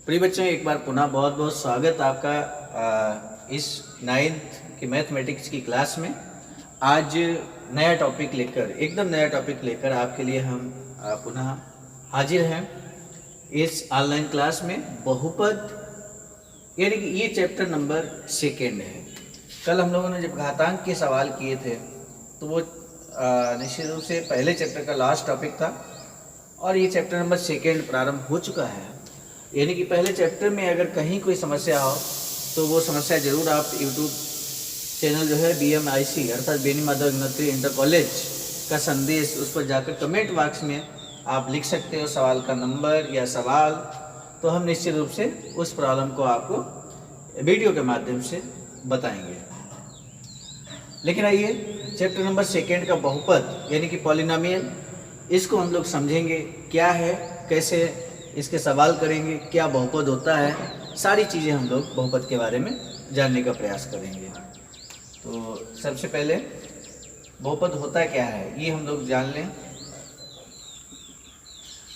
प्रिय बच्चों, एक बार पुनः बहुत बहुत स्वागत आपका इस 9th की मैथमेटिक्स की क्लास में। आज नया टॉपिक लेकर, एकदम नया टॉपिक लेकर आपके लिए हम पुनः हाजिर हैं इस ऑनलाइन क्लास में। बहुपद यानी कि ये चैप्टर नंबर 2 है। कल हम लोगों ने जब घातांक के सवाल किए थे तो वो निश्चित रूप से पहले चैप्टर का लास्ट टॉपिक था और ये चैप्टर नंबर 2 प्रारंभ हो चुका है। यानी कि पहले चैप्टर में अगर कहीं कोई समस्या हो तो वो समस्या ज़रूर आप यूट्यूब चैनल जो है BMIC अर्थात बेनी माधव अग्निहोत्री इंटर कॉलेज का संदेश, उस पर जाकर कमेंट बॉक्स में आप लिख सकते हो सवाल का नंबर या सवाल, तो हम निश्चित रूप से उस प्रॉब्लम को आपको वीडियो के माध्यम से बताएंगे। लेकिन आइए चैप्टर नंबर 2 का बहुपद यानी कि पॉलिनोमियल, इसको हम लोग समझेंगे क्या है, कैसे इसके सवाल करेंगे, क्या बहुपद होता है, सारी चीज़ें हम लोग बहुपद के बारे में जानने का प्रयास करेंगे। तो सबसे पहले बहुपद होता क्या है ये हम लोग जान लें।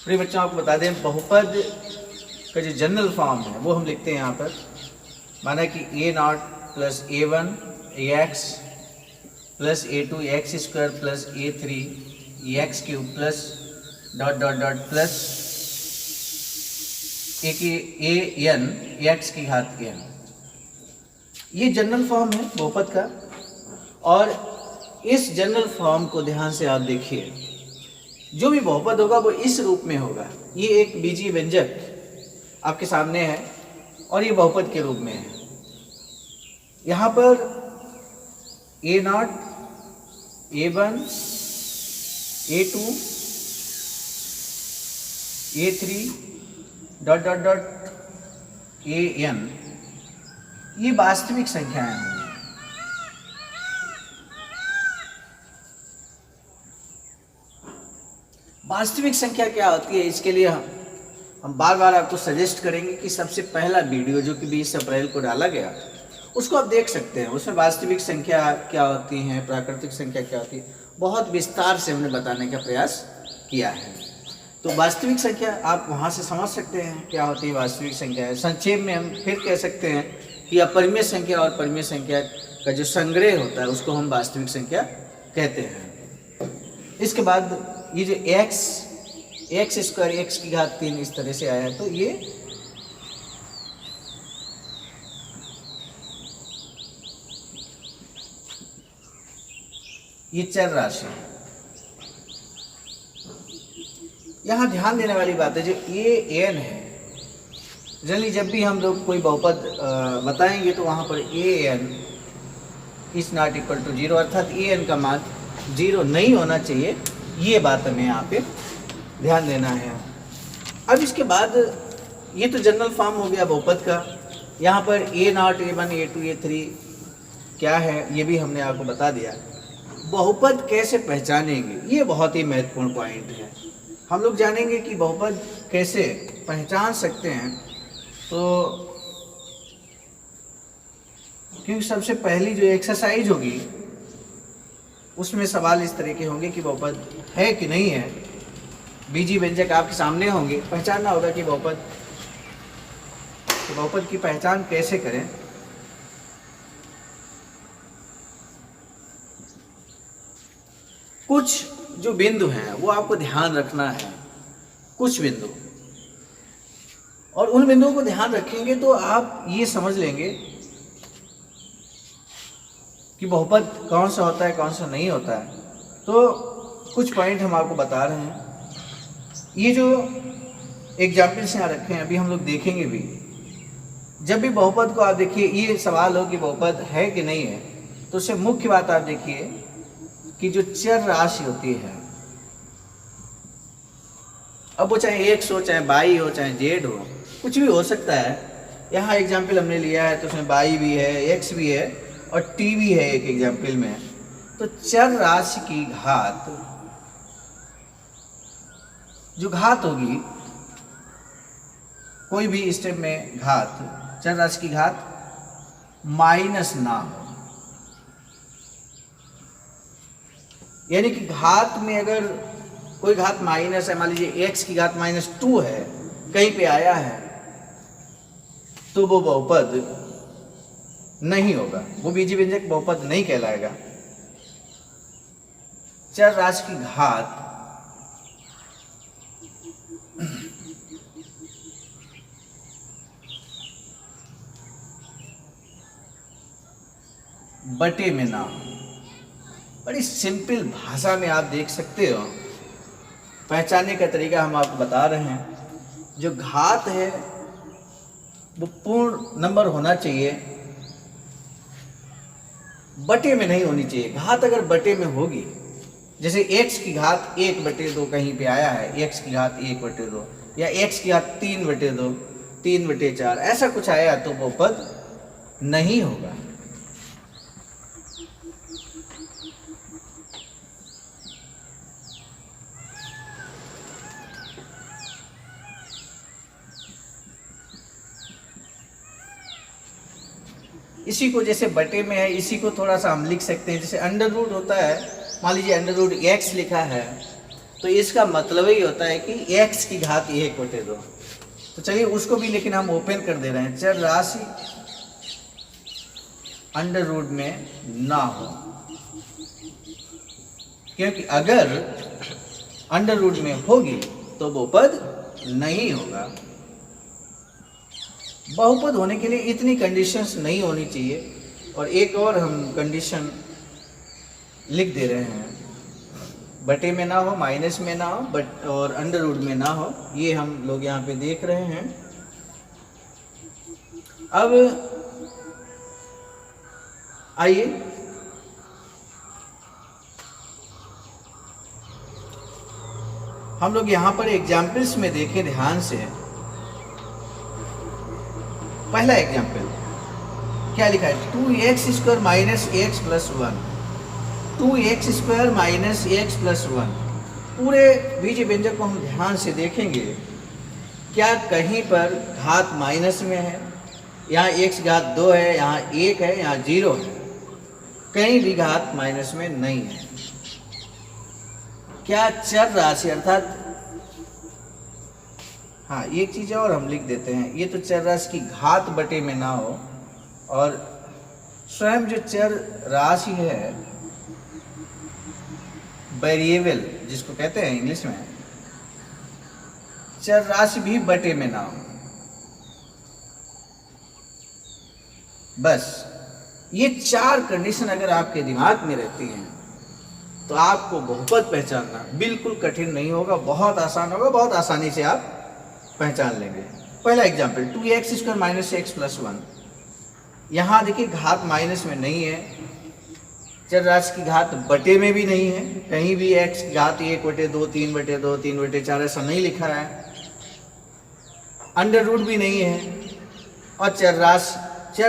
प्रिय बच्चों, आपको बता दें बहुपद का जो जनरल फॉर्म है वो हम लिखते हैं यहाँ पर, माना कि A0 plus A1 AX plus A2 X² plus A3 X³ plus dot dot dot plus AN X की घात n। ये जनरल फॉर्म है बहुपद का, और इस जनरल फॉर्म को ध्यान से आप देखिए। जो भी बहुपद होगा वो इस रूप में होगा। ये एक बीजीय व्यंजक आपके सामने है और ये बहुपद के रूप में है। यहाँ पर A0 A1 A2 A3 dot dot dot AN, ये वास्तविक संख्याएं हैं। वास्तविक संख्या क्या होती है, इसके लिए हम बार बार आपको सजेस्ट करेंगे कि सबसे पहला वीडियो जो कि 20 अप्रैल को डाला गया उसको आप देख सकते हैं। उसमें वास्तविक संख्या क्या होती है, प्राकृतिक संख्या क्या होती है, बहुत विस्तार से हमने बताने का प्रयास किया है। तो वास्तविक संख्या आप वहाँ से समझ सकते हैं क्या होती है वास्तविक संख्या। संक्षेप में हम फिर कह सकते हैं कि अपरिमेय संख्या और परिमेय संख्या का जो संग्रह होता है उसको हम वास्तविक संख्या कहते हैं। इसके बाद ये जो x² x की घात 3 इस तरह से आया है, तो ये चर राशि है। यहाँ ध्यान देने वाली बात है, जो AN है, जनरली जब भी हम लोग कोई बहुपद बताएंगे तो वहाँ पर AN is not equal to 0, अर्थात AN का मान 0 नहीं होना चाहिए। ये बात हमें यहाँ पे ध्यान देना है। अब इसके बाद ये तो जनरल फॉर्म हो गया बहुपद का। यहाँ पर A0 A1 A2 A3 क्या है ये भी हमने आपको बता दिया। बहुपद कैसे पहचानेंगे, ये बहुत ही महत्वपूर्ण पॉइंट है। हम लोग जानेंगे कि बहुपद कैसे पहचान सकते हैं। तो क्योंकि सबसे पहली जो एक्सरसाइज होगी उसमें सवाल इस तरह के होंगे कि बहुपद है कि नहीं है। बीजीय व्यंजक आपके सामने होंगे, पहचानना होगा कि बहुपद, तो बहुपद की पहचान कैसे करें। कुछ जो बिंदु हैं वो आपको ध्यान रखना है, कुछ बिंदु, और उन बिंदुओं को ध्यान रखेंगे तो आप ये समझ लेंगे कि बहुपद कौन सा होता है कौन सा नहीं होता है। तो कुछ पॉइंट हम आपको बता रहे हैं। ये जो एग्जाम्पल्स यहाँ रखे हैं अभी हम लोग देखेंगे भी। जब भी बहुपद को आप देखिए, ये सवाल हो कि बहुपद है कि नहीं है, तो उससे मुख्य बात आप देखिए कि जो चर राशि होती है, अब वो चाहे x हो, चाहे y हो, चाहे z हो, कुछ भी हो सकता है। यहाँ एग्जाम्पल हमने लिया है तो उसमें y भी है, x भी है और t भी है एक एग्जाम्पल में। तो चर राशि की घात, जो घात होगी कोई भी स्टेप में, घात, चर राशि की घात माइनस ना हो। यानी कि घात में अगर कोई घात माइनस है, मान लीजिए x की घात -2 है, कहीं पे आया है, तो वो बहुपद नहीं होगा, वो बीजी व्यंजक बहुपद नहीं कहलाएगा। चर राशि की घात बटे में ना हो। बड़ी सिंपल भाषा में आप देख सकते हो, पहचानने का तरीका हम आपको बता रहे हैं। जो घात है वो पूर्ण नंबर होना चाहिए, बटे में नहीं होनी चाहिए। घात अगर बटे में होगी, जैसे x की घात 1/2 कहीं पे आया है, x की घात 1/2 या x की घात 3/2, 3/4 ऐसा कुछ आया तो वो पद नहीं होगा। इसी को जैसे बटे में है, इसी को थोड़ा सा हम लिख सकते हैं। जैसे अंडर रूट होता है, मान लीजिए अंडर रूट x लिखा है, तो इसका मतलब ही होता है कि x की घात 1/2। तो चलिए उसको भी लेकिन हम ओपन कर दे रहे हैं। चर राशि अंडर रूट में ना हो, क्योंकि अगर अंडर रूट में होगी तो वो पद नहीं होगा। बहुपद होने के लिए इतनी कंडीशंस नहीं होनी चाहिए। और एक और हम कंडीशन लिख दे रहे हैं, बटे में ना हो, माइनस में ना हो, बट और अंडर रूट में ना हो, ये हम लोग यहाँ पे देख रहे हैं। अब आइए हम लोग यहाँ पर एग्जाम्पल्स में देखें ध्यान से। पहला एग्जाम्पल क्या लिखा है, 2x² minus x plus 1, 2x² minus x plus 1। पूरे बीज व्यंजक को हम ध्यान से देखेंगे, क्या कहीं पर घात माइनस में है? यहाँ x घात 2 है, यहाँ 1 है, यहाँ 0 है, कहीं भी घात माइनस में नहीं है। क्या चर राशि अर्थात, हाँ एक चीज़ और हम लिख देते हैं, ये तो चर राशि की घात बटे में ना हो, और स्वयं जो चर राशि है वेरिएबल जिसको कहते हैं इंग्लिश में, चर राशि भी बटे में ना हो। बस ये 4 कंडीशन अगर आपके दिमाग में रहती हैं तो आपको बहुपद पहचानना बिल्कुल कठिन नहीं होगा, बहुत आसान होगा, बहुत आसानी से आप पहचान लेंगे। पहला example 2x² minus x plus 1। यहाँ देखिए घात माइनस में नहीं है, चर राशि की घात बटे में भी नहीं है, कहीं भी x की घात 1/2, 3/2, 3/4 ऐसा नहीं लिखा है, अंडर रूट भी नहीं है, और चर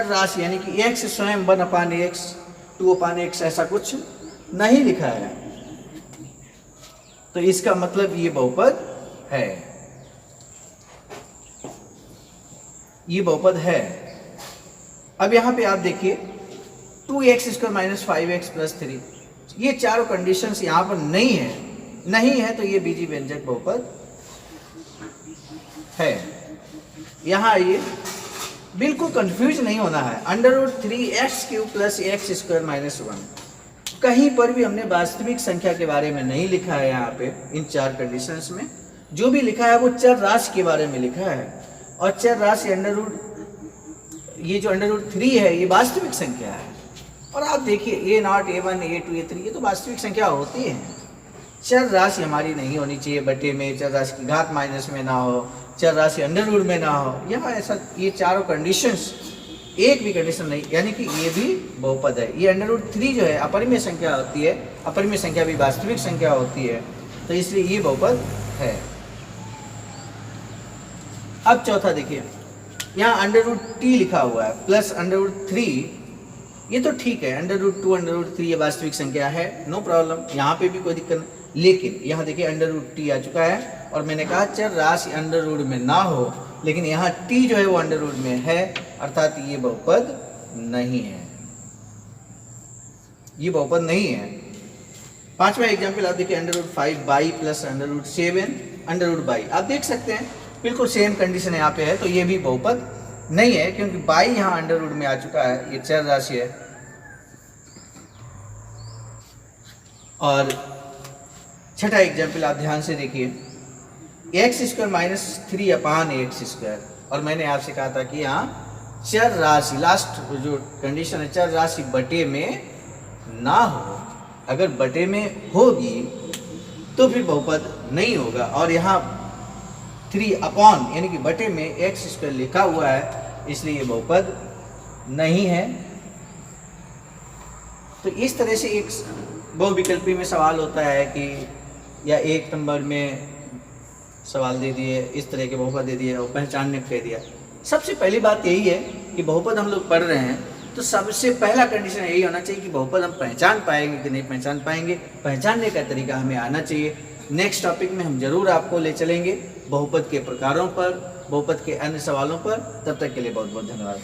राशि यानी कि x स्वयं 1/x, 2/x ऐसा कुछ नहीं लिखा है। तो इसका मतलब ये बहुपद है, ये बहुपद है। अब यहाँ पे आप देखिए 2x² माइनस 5x प्लस 3, ये चारों कंडीशंस यहाँ पर नहीं है तो ये बीजी व्यंजक बहुपद है। यहाँ ये बिल्कुल कंफ्यूज नहीं होना है। √3x³ प्लस x² माइनस 1, कहीं पर भी हमने वास्तविक संख्या के बारे में नहीं लिखा है। यहाँ पे इन 4 कंडीशंस में जो भी लिखा है वो चर राशि के बारे में लिखा है, और चर राशि ये जो √3 है ये वास्तविक संख्या है। और आप देखिए a0, a1, a2, a3 ये तो वास्तविक संख्या होती है। चर राशि हमारी नहीं होनी चाहिए बटे में, चर राशि की घात माइनस में ना हो, चर राशि अंडर रूट में ना हो। यहाँ ऐसा ये चारों कंडीशंस, एक भी कंडीशन नहीं, यानी कि ये भी बहुपद है। ये √3 जो है अपरिमेय संख्या होती है, अपरिमेय संख्या भी वास्तविक संख्या होती है, तो इसलिए ये बहुपद है। अब चौथा देखिए, यहाँ √t लिखा हुआ है प्लस √3, ये तो ठीक है, √2, √3 ये वास्तविक संख्या है, नो प्रॉब्लम, यहाँ पे भी कोई दिक्कत नहीं। लेकिन यहाँ देखिए √t आ चुका है, और मैंने कहा चर राशि अंडर रूट में ना हो, लेकिन यहाँ t जो है वो अंडर रूट में है, अर्थात ये बहुपद नहीं है, ये बहुपद नहीं है। पांचवा एग्जाम्पल आप देखिए √5y प्लस √7 √y, आप देख सकते हैं बिल्कुल सेम कंडीशन यहाँ पे है, तो ये भी बहुपद नहीं है, क्योंकि बाई यहाँ अंडर रूट में आ चुका है, ये चर राशि है। और छठा एग्जाम्पल आप ध्यान से देखिए, एक्स स्क्वायर माइनस 3/x²। और मैंने आपसे कहा था कि यहाँ चर राशि, लास्ट जो कंडीशन है, चर राशि बटे में ना हो। अगर बटे में होगी तो फिर बहुपद नहीं होगा। और यहाँ 3 यानी कि बटे में x² लिखा हुआ है, इसलिए ये बहुपद नहीं है। तो इस तरह से एक बहुविकल्पी में सवाल होता है कि, या एक नंबर में सवाल दे दिए, इस तरह के बहुपद दे दिए और पहचानने को कह दिया। सबसे पहली बात यही है कि बहुपद हम लोग पढ़ रहे हैं, तो सबसे पहला कंडीशन यही होना चाहिए कि बहुपद हम पहचान पाएंगे कि नहीं पहचान पाएंगे। पहचानने का तरीका हमें आना चाहिए। नेक्स्ट टॉपिक में हम जरूर आपको ले चलेंगे बहुपद के प्रकारों पर, बहुपद के अन्य सवालों पर। तब तक के लिए बहुत बहुत धन्यवाद।